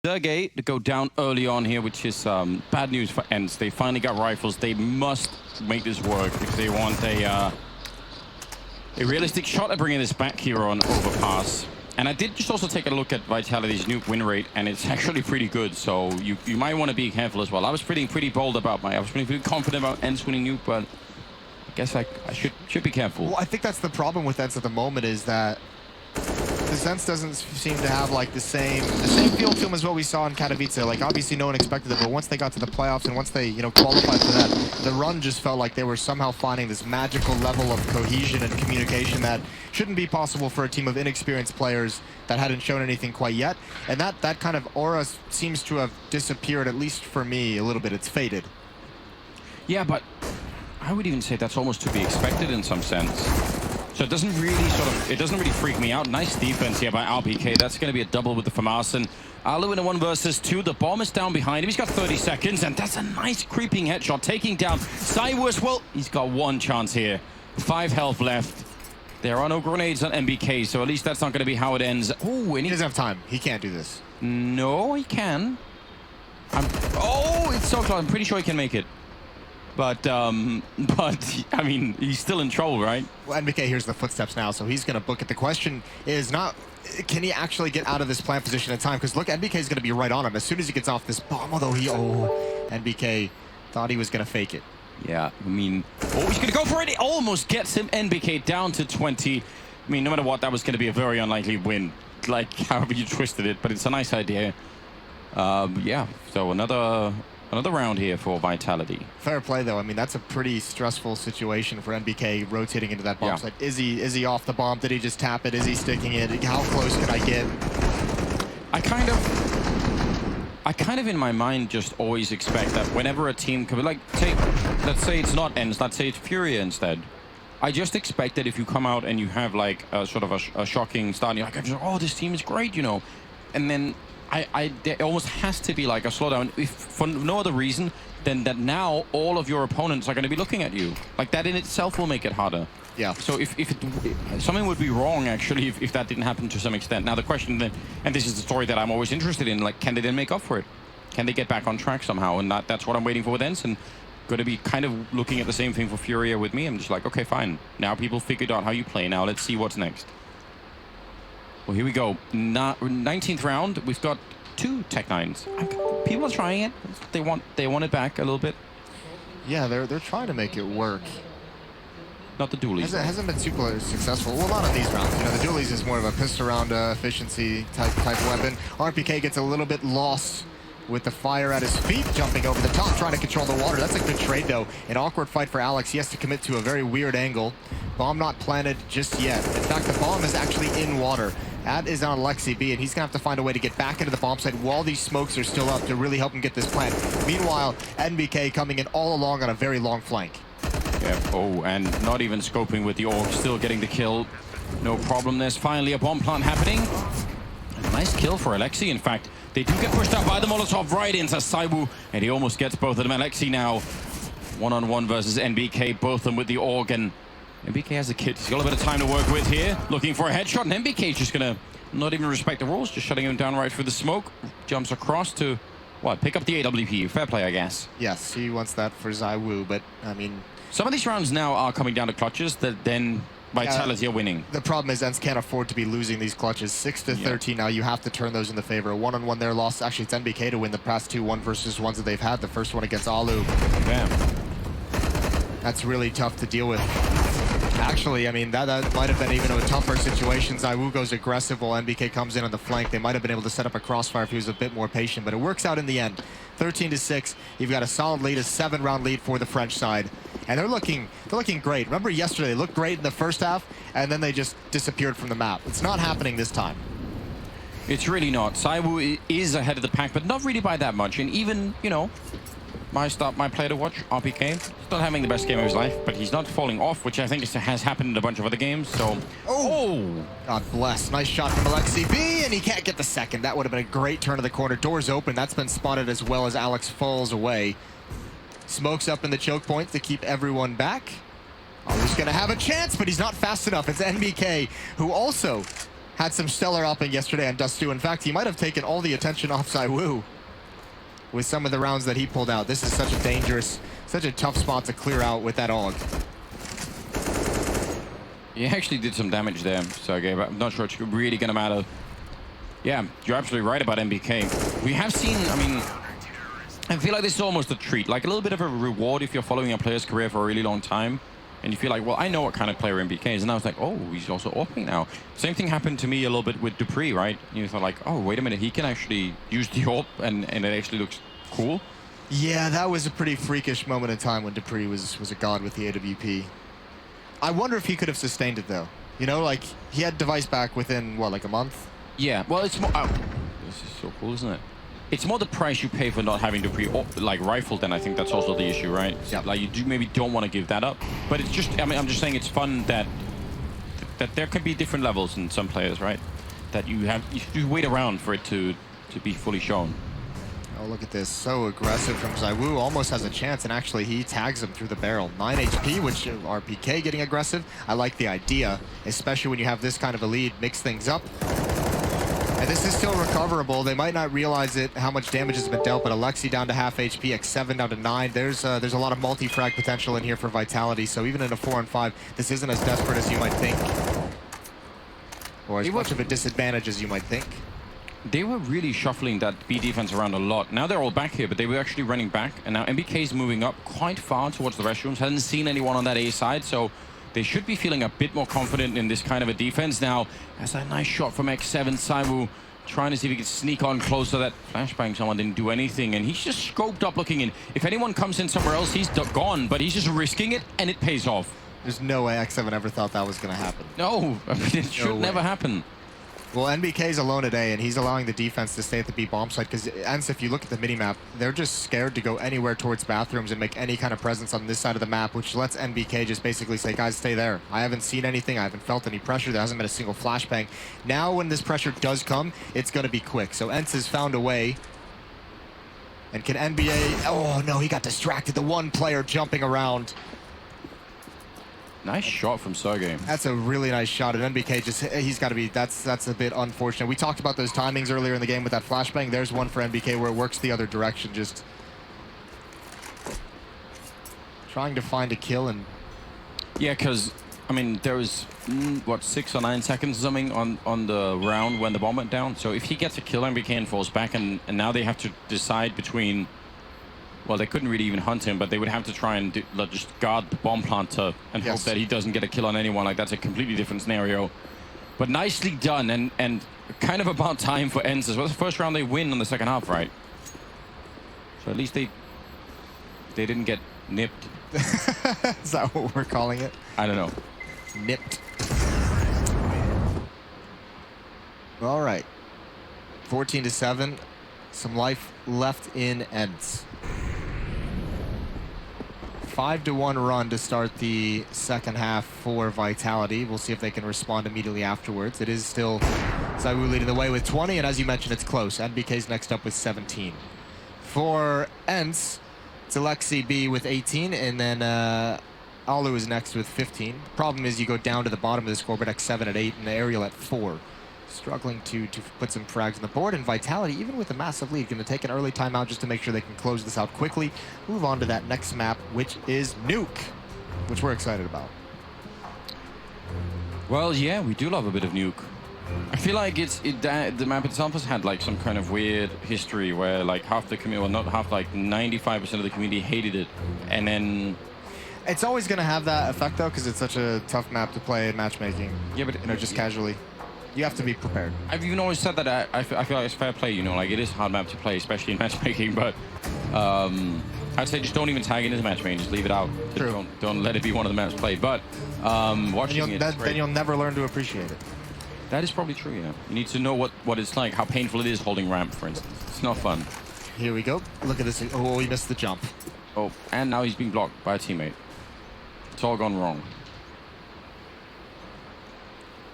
Sergey to go down early on here, which is bad news for ENCE. They finally got rifles. They must make this work if they want a realistic shot at bringing this back here on Overpass. And I did just also take a look at Vitality's nuke win rate, and it's actually pretty good. So you might want to be careful as well. I was pretty bold about I was pretty confident about ENCE winning nuke, but I guess I should be careful. Well, I think that's the problem with ENCE at the moment, is that the ENCE doesn't seem to have like the same feel to them as what we saw in Katowice. Like, obviously no one expected it, but once they got to the playoffs and once they, qualified for that, the run just felt like they were somehow finding this magical level of cohesion and communication that shouldn't be possible for a team of inexperienced players that hadn't shown anything quite yet. And that kind of aura seems to have disappeared, at least for me, a little bit. It's faded. Yeah, but I would even say that's almost to be expected in some sense. So it doesn't really freak me out. Nice defense here by RPK. That's going to be a double with the FAMAS. And Alu in a 1 versus 2. The bomb is down behind him. He's got 30 seconds, and that's a nice creeping headshot, taking down Saiwu as well. He's got 1 chance here. 5 health left. There are no grenades on MBK, so at least that's not going to be how it ends. Oh, and he doesn't have time. He can't do this. No, he can. Oh, it's so close. I'm pretty sure he can make it. But I mean, he's still in trouble, right? Well, NBK hears the footsteps now, so he's going to book it. The question is not, can he actually get out of this plant position in time? Because look, NBK is going to be right on him as soon as he gets off this bomb, although NBK thought he was going to fake it. Yeah, I mean, he's going to go for it. It almost gets him. NBK down to 20. I mean, no matter what, that was going to be a very unlikely win, like however you twisted it, but it's a nice idea. Yeah, so another round here for Vitality. Fair play, though. I mean, that's a pretty stressful situation for NBK rotating into that bomb site. Is he off the bomb? Did he just tap it? Is he sticking it? How close can I get? I kind of in my mind just always expect that whenever a team comes, like, let's say it's not ENCE, let's say it's Furia instead. I just expect that if you come out and you have like a sort of a shocking start, and you're like, oh, this team is great, and then there almost has to be like a slowdown, if for no other reason than that now all of your opponents are going to be looking at you. Like, that in itself will make it harder. Yeah. So if something would be wrong, actually, if that didn't happen to some extent. Now the question then, and this is the story that I'm always interested in, like, can they then make up for it? Can they get back on track somehow? And that's what I'm waiting for with ENCE, and going to be kind of looking at the same thing for Furia with me. I'm just like, okay, fine. Now people figured out how you play. Now let's see what's next. Well, here we go. 19th round. We've got 2 Tech-9s. People are trying it. They want it back a little bit. Yeah, they're trying to make it work. Not the dualies. Hasn't been super successful. Well, not on these rounds. The dualies is more of a pistol round efficiency type weapon. RPK gets a little bit lost with the fire at his feet, jumping over the top, trying to control the water. That's a good trade, though. An awkward fight for Alex. He has to commit to a very weird angle. Bomb not planted just yet. In fact, the bomb is actually in water. That is on Alexi B, and he's going to have to find a way to get back into the bomb site while these smokes are still up to really help him get this plant. Meanwhile, NBK coming in all along on a very long flank. Yeah, and not even scoping with the orb, still getting the kill. No problem. There's finally a bomb plant happening. A nice kill for Alexi, in fact. They do get pushed up by the Molotov right into Saiwu, and he almost gets both of them. Alexi now one-on-one versus NBK, both of them with the organ. NBK has a kit. He's got a bit of time to work with here. Looking for a headshot, and NBK's just gonna not even respect the rules, just shutting him down right through the smoke. Jumps across to, what, pick up the AWP. Fair play, I guess. Yes, he wants that for Saiwu, but, I mean... Some of these rounds now are coming down to clutches that then Vitality are winning. The problem is ENCE can't afford to be losing these clutches. 6-13 now, you have to turn those in the favor. A one-on-one there lost. Actually, it's NBK to win the past 2 1 versus 1s that they've had. The first one against Alu. Damn. That's really tough to deal with. Actually, I mean, that might have been even a tougher situation. Saiwu goes aggressive while NBK comes in on the flank. They might have been able to set up a crossfire if he was a bit more patient, but it works out in the end. 13-6. You've got a solid lead, a 7-round lead for the French side. And they're looking great. Remember yesterday, they looked great in the first half, and then they just disappeared from the map. It's not happening this time. It's really not. Saiwu is ahead of the pack, but not really by that much. And even, my player to watch, RPK, he's not having the best game of his life, but he's not falling off, which I think has happened in a bunch of other games, so... Oh! God bless. Nice shot from Alexi B, and he can't get the second. That would have been a great turn of the corner. Doors open. That's been spotted as well as Alex falls away. Smokes up in the choke point to keep everyone back. Always going to have a chance, but he's not fast enough. It's NBK, who also had some stellar upping yesterday on Dust 2. In fact, he might have taken all the attention off ZywOo with some of the rounds that he pulled out. This is such a dangerous, such a tough spot to clear out with that AUG. He actually did some damage there, Sergey, but I'm not sure it's really going to matter. Yeah, you're absolutely right about MBK. We have seen, I mean, I feel like this is almost a treat, like a little bit of a reward if you're following a player's career for a really long time. And you feel like, well, I know what kind of player MBK is. And I was like, oh, he's also AWPing now. Same thing happened to me a little bit with dupreeh, right? You thought like, oh, wait a minute, he can actually use the AWP and it actually looks cool. Yeah, that was a pretty freakish moment in time when dupreeh was a god with the AWP. I wonder if he could have sustained it, though. You know, like, he had device back within, what, like a month? Yeah, well, it's more... Oh, this is so cool, isn't it? It's more the price you pay for not having dupreeh, like, rifled, then I think that's also the issue, right? Yeah. Like, you maybe don't want to give that up. But it's just, I mean, I'm just saying it's fun that there can be different levels in some players, right? That you wait around for it to be fully shown. Oh, look at this. So aggressive from ZywOo. Almost has a chance, and actually he tags him through the barrel. 9 HP, which RPK getting aggressive. I like the idea, especially when you have this kind of a lead. Mix things up. And this is still recoverable. They might not realize it, how much damage has been dealt, but Alexi down to half HP, X7 down to 9. There's a lot of multi-frag potential in here for Vitality, so even in a 4-on-5, this isn't as desperate as you might think. Or as much of a disadvantage as you might think. They were really shuffling that B defense around a lot. Now they're all back here, but they were actually running back. And now MBK is moving up quite far towards the restrooms. Hasn't seen anyone on that A side, so they should be feeling a bit more confident in this kind of a defense. Now, that's a nice shot from X7. ZywOo trying to see if he can sneak on closer. That flashbang, someone didn't do anything. And he's just scoped up looking in. If anyone comes in somewhere else, he's gone. But he's just risking it, and it pays off. There's no way X7 ever thought that was going to happen. No, I mean, it should never happen. Well, NBK's alone today, and he's allowing the defense to stay at the B bomb site, because ENCE, if you look at the minimap, they're just scared to go anywhere towards bathrooms and make any kind of presence on this side of the map, which lets NBK just basically say, guys, stay there. I haven't seen anything. I haven't felt any pressure. There hasn't been a single flashbang. Now, when this pressure does come, it's going to be quick. So ENCE has found a way. And can NBA... Oh, no, he got distracted. The one player jumping around. Nice shot from Sergey. That's a really nice shot. And NBK just, he's got to be, that's a bit unfortunate. We talked about those timings earlier in the game with that flashbang. There's one for NBK where it works the other direction, just trying to find a kill. And yeah, because, I mean, there was, what, 6 or 9 seconds or something on the round when the bomb went down. So if he gets a kill, NBK and falls back, and now they have to decide between... Well, they couldn't really even hunt him, but they would have to try and just guard the bomb planter and hope that he doesn't get a kill on anyone. Like, that's a completely different scenario. But nicely done, and kind of about time for ENCE as well. The first round they win on the second half, right? So at least they didn't get nipped. Is that what we're calling it? I don't know. Nipped. All right. 14-7. Some life left in ENCE. 5-1 run to start the second half for Vitality. We'll see if they can respond immediately afterwards. It is still ZywOo leading the way with 20, and as you mentioned, it's close. NBK's next up with 17. For ENCE, it's Alexi B with 18, and then Alu is next with 15. Problem is you go down to the bottom of the scoreboard, X7 at 8, and Aerial at 4. Struggling to put some frags on the board, and Vitality, even with a massive lead, going to take an early timeout just to make sure they can close this out quickly. Move on to that next map, which is Nuke, which we're excited about. Well, yeah, we do love a bit of Nuke. I feel like the map itself has had like some kind of weird history where like half the community, well, not half, like 95% of the community hated it, and then... It's always going to have that effect, though, because it's such a tough map to play in matchmaking. Yeah, but you know, just casually. You have to be prepared. I've even always said that I feel like it's fair play, you know, like it is a hard map to play, especially in matchmaking, but I'd say just don't even tag it as matchmaking, just leave it out. True. Don't let it be one of the maps played, but watching it, then you'll never learn to appreciate it. That is probably true, yeah. You need to know what it's like, how painful it is holding ramp, for instance. It's not fun. Here we go. Look at this. Oh, he missed the jump. Oh, and now he's being blocked by a teammate. It's all gone wrong.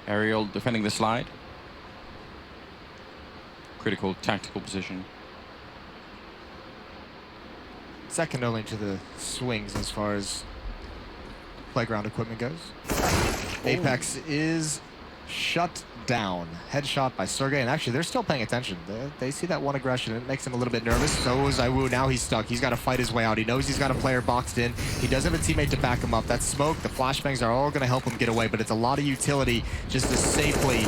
Aerial defending the slide. Critical tactical position. Second only to the swings as far as playground equipment goes. Apex is shut down. Headshot by Sergey, and actually they're still paying attention. They see that one aggression. It makes him a little bit nervous. So is Iwu. Now he's stuck. He's got to fight his way out. He knows he's got a player boxed in. He does have a teammate to back him up. That smoke, the flashbangs are all going to help him get away, but it's a lot of utility just to safely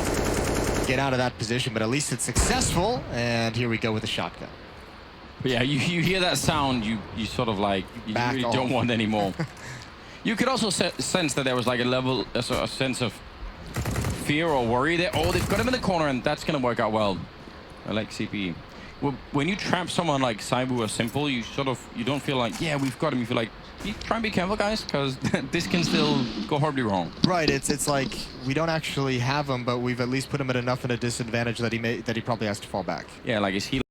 get out of that position. But at least it's successful, and here we go with the shotgun. But yeah, you hear that sound, you sort of like, you Back really off. don't want any more. You could also sense that there was like a sense of fear or worry that, oh, they've got him in the corner and that's going to work out well. I like CPE. When you trap someone like Saibu or Simple, you don't feel like, yeah, we've got him. You feel like, try and be careful, guys, because this can still go horribly wrong. Right, it's like we don't actually have him, but we've at least put him at enough of a disadvantage that he probably has to fall back. Yeah, like is he